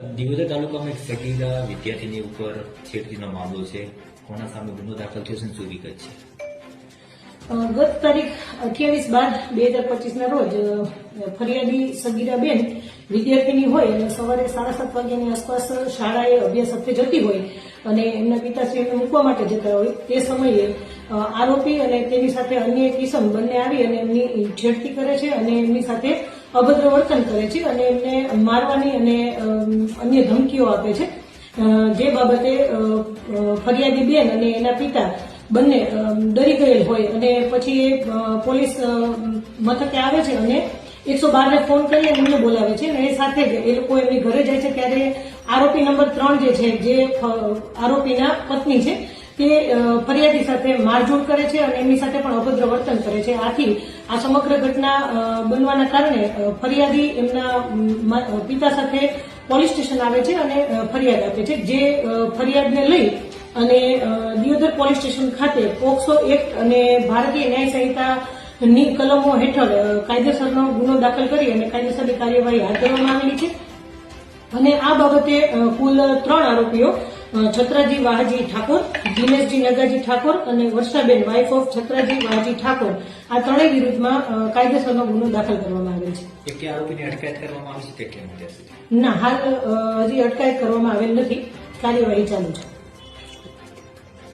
દિયોદર તાલુકામાં એક સગીરા વિદ્યાર્થીની ઉપર છેડતીનો મામલો છે. કોના સામે ગુનો દાખલ થયો છે, શું વિગત છે? ગત તારીખ 28/12/2025 ના રોજ ફરિયાદી સગીરાબેન વિદ્યાર્થીની હોય અને સવારે 7:30 વાગ્યાની આસપાસ શાળાએ અભ્યાસ અર્થે જતી હોય અને એમના પિતાશ્રીને મૂકવા માટે જતા હોય તે સમયે આરોપી અને તેની સાથે અન્ય એક ઈસમ બંને આવી અને એમની છેડતી કરે છે અને એમની સાથે અભદ્ર વર્તન કરે છે અને એમને મારવાની અને અન્ય ધમકીઓ આપે છે. જે બાબતે ફરિયાદી બેન અને એના પિતા બંને ડરી ગયેલ હોય અને પછી એ પોલીસ મથકે આવે છે અને 112 ને ફોન કરી અને એમને બોલાવે છે અને એ સાથે જ એ લોકો એમની ઘરે જાય છે. ત્યારે આરોપી નંબર 3 જે છે, જે આરોપીના પત્ની છે, તે ફરિયાદી સાથે મારઝૂડ કરે છે અને એમની સાથે પણ અભદ્ર વર્તન કરે છે. આથી આ સમગ્ર ઘટના બનવાના કારણે ફરિયાદી એમના પિતા સાથે પોલીસ સ્ટેશન આવે છે અને ફરિયાદ આપે છે. જે ફરિયાદને લઈ અને દિયોદર પોલીસ સ્ટેશન ખાતે પોક્સો એક્ટ અને ભારતીય ન્યાય સંહિતાની કલમો હેઠળ કાયદેસરનો ગુનો દાખલ કરી અને કાયદેસરની કાર્યવાહી હાથ ધરવામાં આવેલી છે. અને આ બાબતે કુલ 3 આરોપીઓ છત્રાજી વાહજી ઠાકોર, દિનેશજી નગાજી ઠાકોર અને વર્ષાબેન વાઇફ ઓફ છત્રાજી વાહજી ઠાકોર, આ ત્રણેય વિરુદ્ધમાં કાયદેસરનો ગુનો દાખલ કરવામાં આવેલ છે. કે આરોપીની અટકાયત કરવામાં આવી છે કે કેમ? ના, હાલ હજી અટકાયત કરવામાં આવેલ નથી. કાર્યવાહી ચાલુ છે.